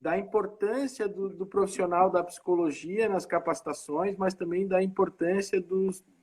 da importância do profissional da psicologia nas capacitações, mas também da importância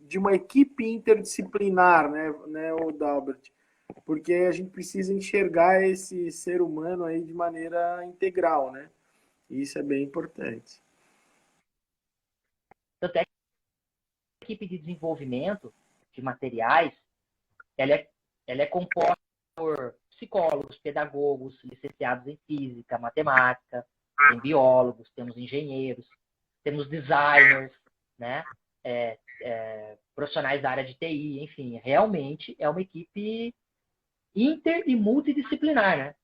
de uma equipe interdisciplinar, né, o Dalbert? Porque a gente precisa enxergar esse ser humano aí de maneira integral, né? E isso é bem importante. Tanto é que a equipe de desenvolvimento de materiais, ela é composta por psicólogos, pedagogos, licenciados em física, matemática, tem biólogos, temos engenheiros, temos designers, né? Profissionais da área de TI, enfim, realmente é uma equipe inter e multidisciplinar, né?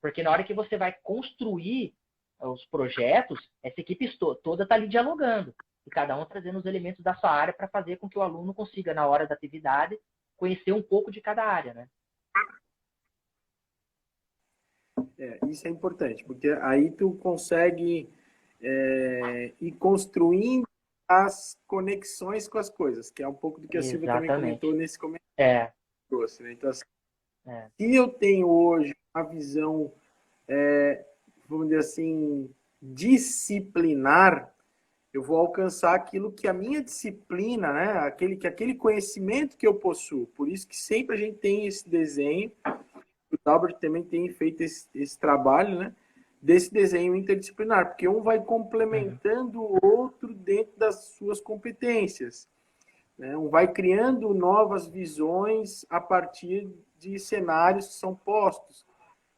Porque na hora que você vai construir os projetos, essa equipe toda está ali dialogando, e cada um trazendo os elementos da sua área para fazer com que o aluno consiga, na hora da atividade, conhecer um pouco de cada área, né? Isso é importante, porque aí tu consegue ir construindo as conexões com as coisas, que é um pouco do que a Silvia também comentou Exatamente. nesse comentário. É. Né? Então, assim, se eu tenho hoje uma visão, vamos dizer assim, disciplinar, eu vou alcançar aquilo que a minha disciplina, né? Aquele conhecimento que eu possuo. Por isso que sempre a gente tem esse desenho. O Dalbert também tem feito esse trabalho, né? Desse desenho interdisciplinar, porque um vai complementando o outro dentro das suas competências. Né? Um vai criando novas visões a partir de cenários que são postos,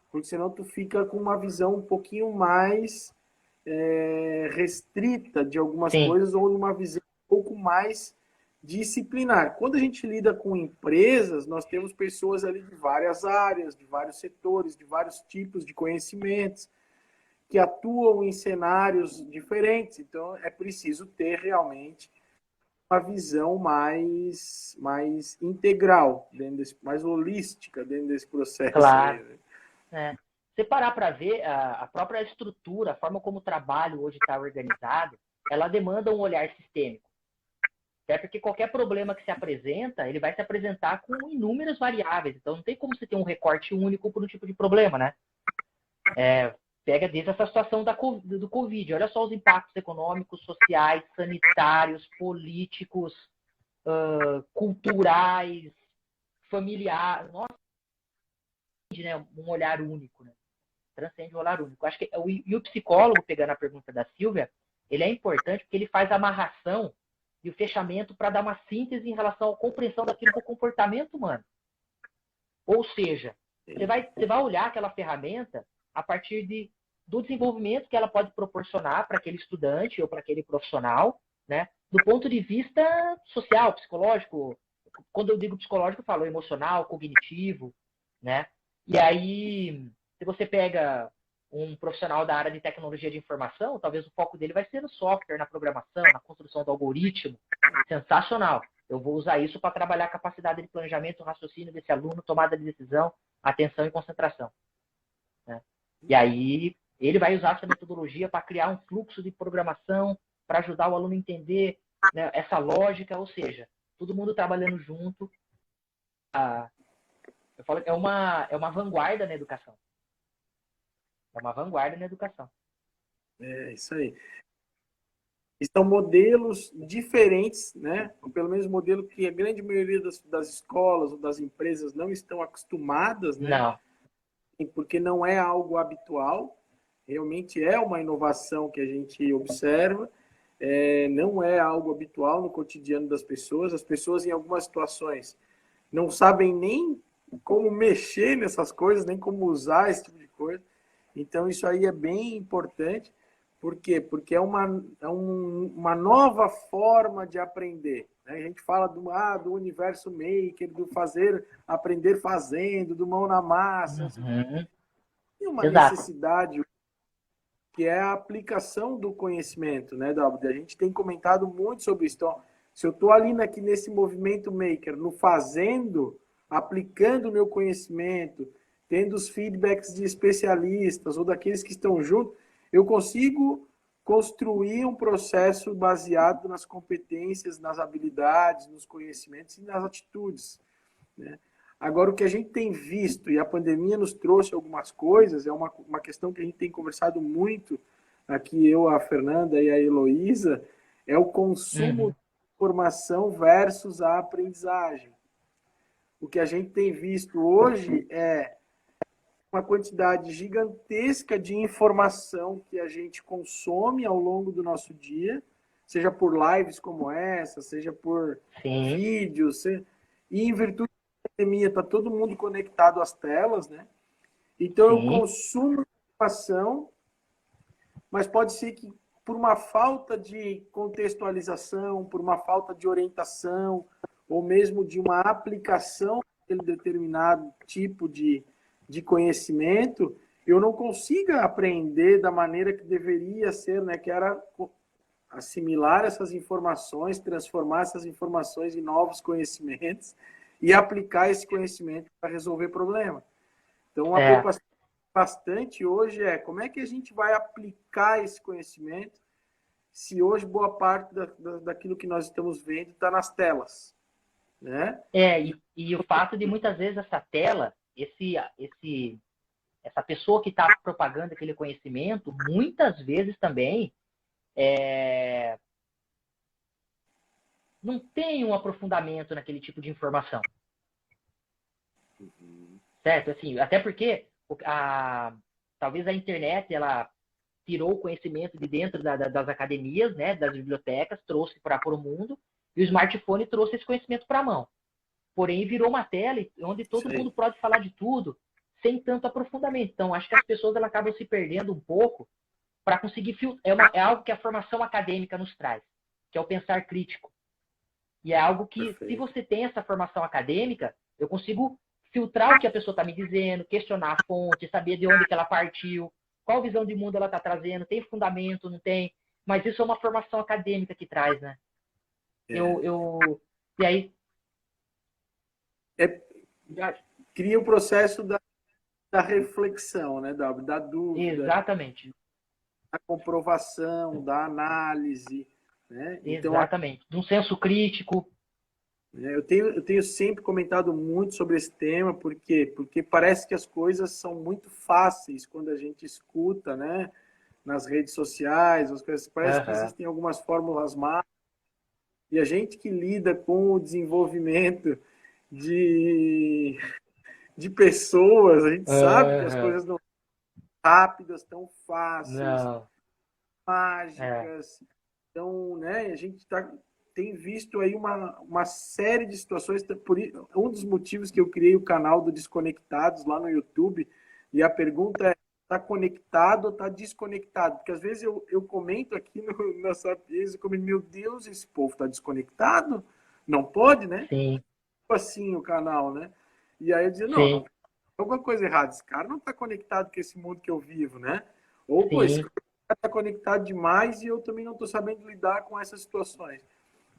porque senão tu fica com uma visão um pouquinho mais restrita de algumas Sim. coisas ou uma visão um pouco mais disciplinar. Quando a gente lida com empresas, nós temos pessoas ali de várias áreas, de vários setores, de vários tipos de conhecimentos, que atuam em cenários diferentes. Então, é preciso ter realmente uma visão mais integral, mais holística dentro desse processo. Claro. Aí, né? Se parar para ver, a própria estrutura, a forma como o trabalho hoje está organizado, ela demanda um olhar sistêmico. Até porque qualquer problema que se apresenta, ele vai se apresentar com inúmeras variáveis. Então, não tem como você ter um recorte único por um tipo de problema, né? Pega desde essa situação do Covid. Olha só os impactos econômicos, sociais, sanitários, políticos, culturais, familiares. Nossa, né? Um olhar único, né? Transcende o olhar único. Acho que e o psicólogo, pegando a pergunta da Silvia, ele é importante porque ele faz a amarração e o fechamento para dar uma síntese em relação à compreensão daquilo que é o comportamento humano. Ou seja, você vai olhar aquela ferramenta a partir do desenvolvimento que ela pode proporcionar para aquele estudante ou para aquele profissional, né? Do ponto de vista social, psicológico. Quando eu digo psicológico, eu falo emocional, cognitivo, né? E aí, se você pega um profissional da área de tecnologia de informação, talvez o foco dele vai ser no software, na programação, na construção do algoritmo. Sensacional. Eu vou usar isso para trabalhar a capacidade de planejamento, raciocínio desse aluno, tomada de decisão, atenção e concentração. Né? E aí, ele vai usar essa metodologia para criar um fluxo de programação, para ajudar o aluno a entender, né, essa lógica, ou seja, todo mundo trabalhando junto. Eu falo que é uma vanguarda na educação. É uma vanguarda na educação. É isso aí. São modelos diferentes, né? Ou pelo menos modelo que a grande maioria das escolas ou das empresas não estão acostumadas, né? Não. Porque não é algo habitual, realmente é uma inovação que a gente observa, não é algo habitual no cotidiano das pessoas. As pessoas, em algumas situações, não sabem nem como mexer nessas coisas, nem como usar esse tipo de coisa. Então, isso aí é bem importante. Por quê? Porque é uma nova forma de aprender. Né? A gente fala do universo maker, do aprender fazendo, do mão na massa. Uhum. Tem uma Exato. necessidade que é a aplicação do conhecimento, né, Dalbert? A gente tem comentado muito sobre isso. Então, se eu estou ali nesse movimento maker, no fazendo, aplicando o meu conhecimento, tendo os feedbacks de especialistas ou daqueles que estão junto, eu consigo construir um processo baseado nas competências, nas habilidades, nos conhecimentos e nas atitudes. Né? Agora, o que a gente tem visto, e a pandemia nos trouxe algumas coisas, é uma questão que a gente tem conversado muito aqui, eu, a Fernanda e a Heloísa, é o consumo Uhum. de informação versus a aprendizagem. O que a gente tem visto hoje é uma quantidade gigantesca de informação que a gente consome ao longo do nosso dia, seja por lives como essa, seja por Sim, vídeos, e em virtude da pandemia está todo mundo conectado às telas, né? Então eu sim, consumo informação, mas pode ser que por uma falta de contextualização, por uma falta de orientação, ou mesmo de uma aplicação daquele determinado tipo de conhecimento, eu não consiga aprender da maneira que deveria ser, né? Que era assimilar essas informações, transformar essas informações em novos conhecimentos e aplicar esse conhecimento para resolver problema. Então, uma é, preocupação bastante hoje é como é que a gente vai aplicar esse conhecimento se hoje boa parte daquilo que nós estamos vendo está nas telas, né? e o fato de muitas vezes essa tela, essa pessoa que está propagando aquele conhecimento, muitas vezes também não tem um aprofundamento naquele tipo de informação, certo? Assim, até porque talvez a internet ela tirou o conhecimento de dentro das academias, né, das bibliotecas, trouxe para o mundo, e o smartphone trouxe esse conhecimento para a mão. Porém, virou uma tela onde todo mundo pode falar de tudo, sem tanto aprofundamento. Então, acho que as pessoas elas acabam se perdendo um pouco para conseguir filtrar. É algo que a formação acadêmica nos traz, que é o pensar crítico. E é algo que, se Perfeito. você tem essa formação acadêmica, eu consigo filtrar o que a pessoa está me dizendo, questionar a fonte, saber de onde que ela partiu, qual visão de mundo ela está trazendo, tem fundamento, não tem. Mas isso é uma formação acadêmica que traz, né? É. E aí, É, cria o processo da reflexão, né? Da dúvida, exatamente, da comprovação, da análise, né? Então, exatamente. De um senso crítico. eu tenho sempre comentado muito sobre esse tema, porque parece que as coisas são muito fáceis quando a gente escuta, né? Nas redes sociais, as coisas, parece que Aham. existem algumas fórmulas mágicas, e a gente que lida com o desenvolvimento de, de pessoas, a gente sabe que as Aham. coisas não são rápidas, tão fáceis, Não. É. mágicas. Então, né, a gente tem visto aí uma série de situações. Um dos motivos que eu criei o canal do Desconectados lá no YouTube, e a pergunta é: está conectado ou está desconectado? Porque às vezes eu comento aqui na Sapiens, eu comento, meu Deus, esse povo está desconectado? Não pode, né? Sim, Tipo assim o canal, né? E aí eu dizia, não, sim, tem alguma coisa errada. Esse cara não está conectado com esse mundo que eu vivo, né? Ou, pô, esse sim, cara está conectado demais e eu também não estou sabendo lidar com essas situações.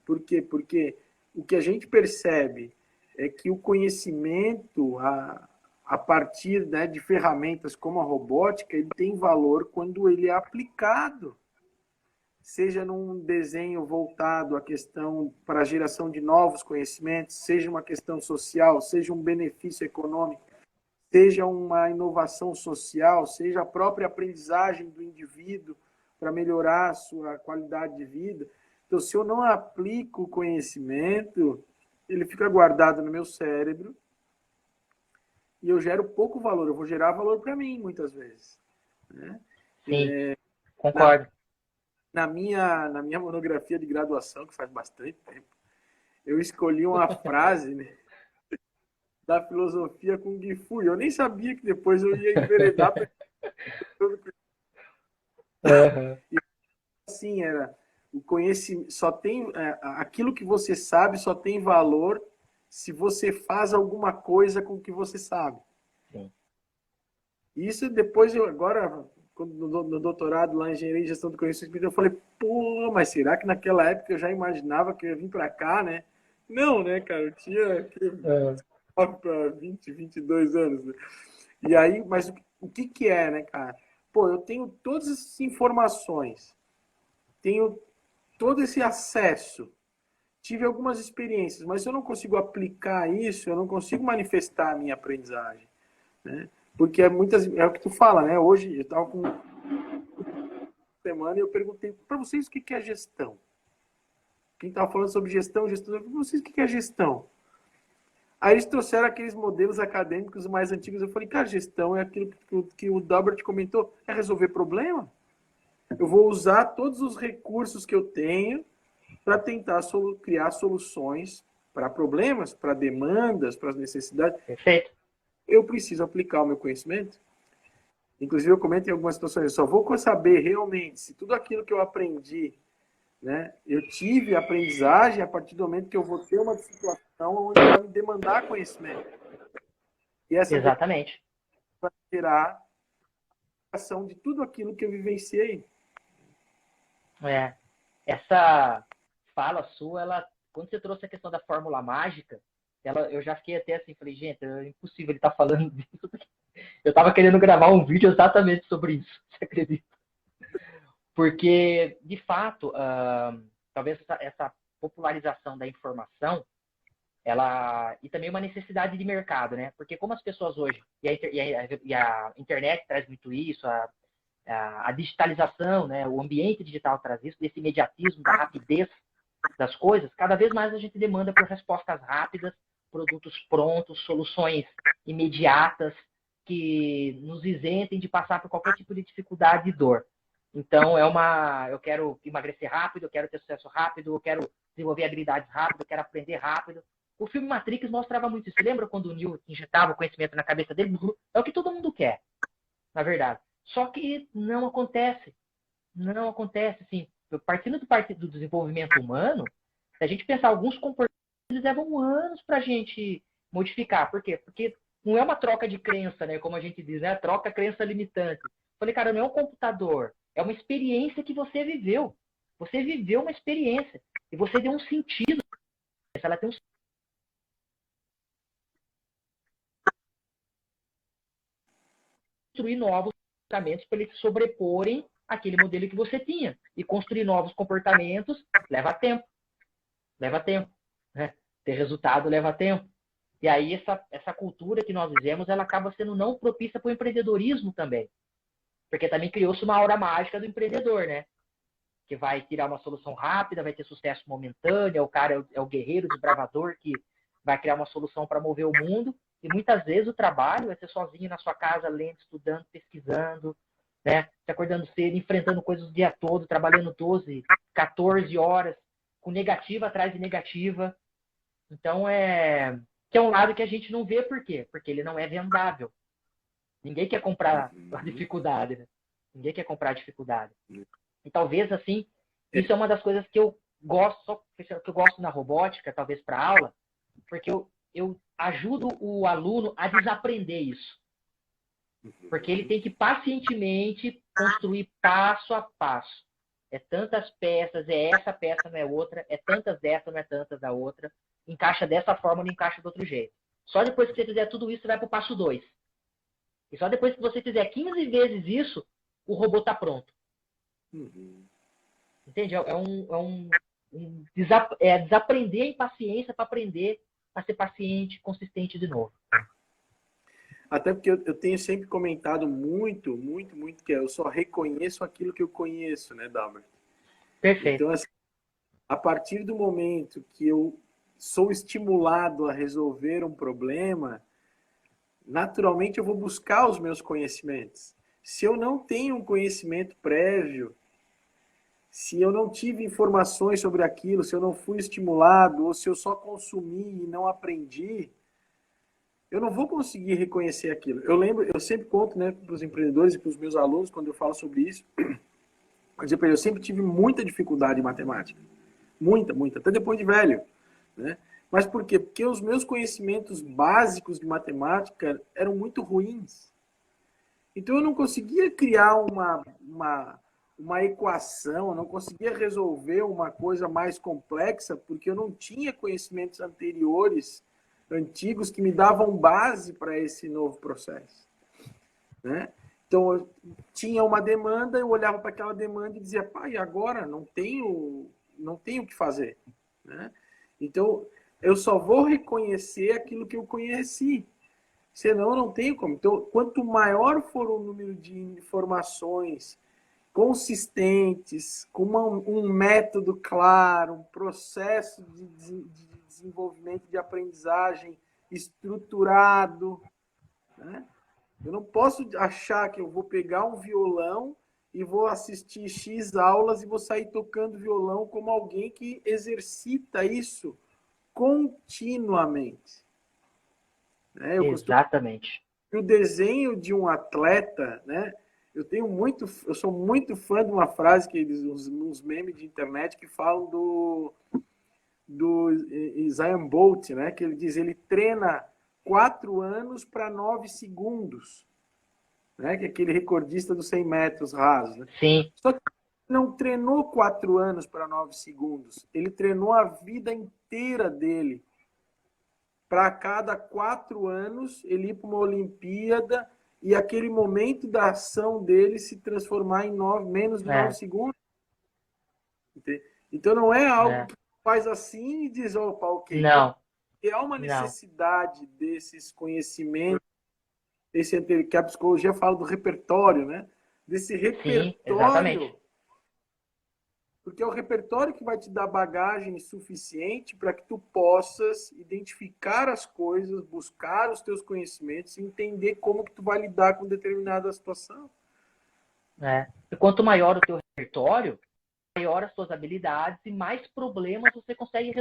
Por quê? Porque o que a gente percebe é que o conhecimento, a partir, né, de ferramentas como a robótica, ele tem valor quando ele é aplicado, seja num desenho voltado à questão para a geração de novos conhecimentos, seja uma questão social, seja um benefício econômico, seja uma inovação social, seja a própria aprendizagem do indivíduo para melhorar a sua qualidade de vida. Então, se eu não aplico o conhecimento, ele fica guardado no meu cérebro e eu gero pouco valor. Eu vou gerar valor para mim, muitas vezes. Né? sim. Na, Concordo. na minha monografia de graduação, que faz bastante tempo, eu escolhi uma frase, né, da filosofia com Gifu. Eu nem sabia que depois eu ia enveredar para Aham. assim, era o conhecimento só tem aquilo que você sabe só tem valor se você faz alguma coisa com o que você sabe. Sim. Isso depois eu agora no doutorado lá em engenharia e gestão do conhecimento eu falei, pô, mas será que naquela época eu já imaginava que eu ia vir para cá, né? Não, né, cara, eu tinha Ah, para 20, 22 anos, né? E aí, mas o que que é, né, cara? Pô, eu tenho todas essas informações, tenho todo esse acesso. tive algumas experiências, mas se eu não consigo aplicar isso, eu não consigo manifestar a minha aprendizagem, né? Porque é o que tu fala, né? Hoje eu estava com uma semana e eu perguntei para vocês o que é gestão. Quem estava falando sobre gestão, eu falei, vocês o que é gestão? Aí eles trouxeram aqueles modelos acadêmicos mais antigos. Eu falei, cara, gestão é aquilo que o Dalbert comentou, é resolver problema. Eu vou usar todos os recursos que eu tenho para tentar criar soluções para problemas, para demandas, para as necessidades. Perfeito. Eu preciso aplicar o meu conhecimento. Inclusive, eu comento em algumas situações, eu só vou saber realmente se tudo aquilo que eu aprendi, né, eu tive aprendizagem a partir do momento que eu vou ter uma situação onde vai me demandar conhecimento. E essa Exatamente. vai gerar a ação de tudo aquilo que eu vivenciei. Essa fala sua, quando você trouxe a questão da fórmula mágica, eu já fiquei até assim, falei, gente, é impossível ele estar falando disso. Eu estava querendo gravar um vídeo exatamente sobre isso, você acredita? Porque, de fato, talvez essa popularização da informação, e também uma necessidade de mercado, né? Porque como as pessoas hoje, e a internet traz muito isso, a digitalização, né? O ambiente digital traz isso, desse imediatismo, da rapidez das coisas, cada vez mais a gente demanda por respostas rápidas, produtos prontos, soluções imediatas, que nos isentem de passar por qualquer tipo de dificuldade e dor. Então, eu quero emagrecer rápido, eu quero ter sucesso rápido, eu quero desenvolver habilidades rápido, eu quero aprender rápido. O filme Matrix mostrava muito isso. Você lembra quando o Neo injetava o conhecimento na cabeça dele? É o que todo mundo quer, na verdade. Só que não acontece. Não acontece, assim. Partindo do desenvolvimento humano, se a gente pensar alguns comportamentos, eles levam anos para a gente modificar. Por quê? Porque não é uma troca de crença, né? Como a gente diz, né? Troca crença limitante. Falei, cara, não é um computador. É uma experiência que você viveu. Você viveu uma experiência. E você deu um sentido. Ela tem um construir novos comportamentos para eles sobreporem aquele modelo que você tinha. E construir novos comportamentos leva tempo. Leva tempo. Né? Ter resultado leva tempo. E aí essa cultura que nós vivemos, ela acaba sendo não propícia para o empreendedorismo também. Porque também criou-se uma aura mágica do empreendedor, né? Que vai tirar uma solução rápida, vai ter sucesso momentâneo, o cara é o guerreiro, desbravador que vai criar uma solução para mover o mundo. E muitas vezes o trabalho é ser sozinho na sua casa, lendo, estudando, pesquisando, né? Se acordando cedo, enfrentando coisas o dia todo, trabalhando 12, 14 horas, com negativa atrás de negativa. Então, que é um lado que a gente não vê, por quê? Porque ele não é vendável. Ninguém quer comprar a dificuldade, né? Ninguém quer comprar a dificuldade. E talvez, assim, isso é uma das coisas que eu gosto na robótica, talvez para aula, porque eu ajudo o aluno a desaprender isso. Porque ele tem que pacientemente construir passo a passo. É tantas peças, é essa peça, não é outra, é tantas dessa, não é tantas da outra. Encaixa dessa forma, não encaixa do outro jeito. Só depois que você fizer tudo isso, você vai para o passo 2. E só depois que você fizer 15 vezes isso, o robô está pronto. Entende? Desaprender a impaciência para aprender a ser paciente, consistente de novo. Até porque eu tenho sempre comentado muito que eu só reconheço aquilo que eu conheço, né, Dalbert? Perfeito. Então, assim, a partir do momento que eu sou estimulado a resolver um problema, naturalmente eu vou buscar os meus conhecimentos. Se eu não tenho um conhecimento prévio, se eu não tive informações sobre aquilo, se eu não fui estimulado, ou se eu só consumi e não aprendi, eu não vou conseguir reconhecer aquilo. Eu sempre conto, né, para os empreendedores e para os meus alunos, quando eu falo sobre isso, eu sempre tive muita dificuldade em matemática. Muita, até depois de velho. Né? Mas por quê? Porque os meus conhecimentos básicos de matemática eram muito ruins. Então eu não conseguia criar uma equação, eu não conseguia resolver uma coisa mais complexa, porque eu não tinha conhecimentos antigos, que me davam base para esse novo processo. Né? Então, eu tinha uma demanda, eu olhava para aquela demanda e dizia, pai, agora não tenho o que fazer. Né? Então, eu só vou reconhecer aquilo que eu conheci. Senão, eu não tenho como. Então, quanto maior for o número de informações consistentes, com um método claro, um processo de desenvolvimento de aprendizagem estruturado, né? Eu não posso achar que eu vou pegar um violão e vou assistir X aulas e vou sair tocando violão como alguém que exercita isso continuamente. Né? Eu costumo Exatamente. que o desenho de um atleta, né? Eu sou muito fã de uma frase que eles, uns memes de internet que falam do Usain Bolt, né? Que ele diz, ele treina 4 anos para 9 segundos, né? Que é aquele recordista dos 100 metros rasos, né? Sim, Só que não treinou 4 anos para 9 segundos, ele treinou a vida inteira dele para cada 4 anos ele ir para uma Olimpíada e aquele momento da ação dele se transformar em menos de 9 é, segundos. Então não é algo é. que faz assim e diz, opa, ok. Não. Não, Há uma não. necessidade desses conhecimentos, que a psicologia fala do repertório, né? Desse Sim, exatamente. repertório, porque é o repertório que vai te dar bagagem suficiente para que tu possas identificar as coisas, buscar os teus conhecimentos e entender como que tu vai lidar com determinada situação. É. E quanto maior o teu repertório, maior as suas habilidades e mais problemas você consegue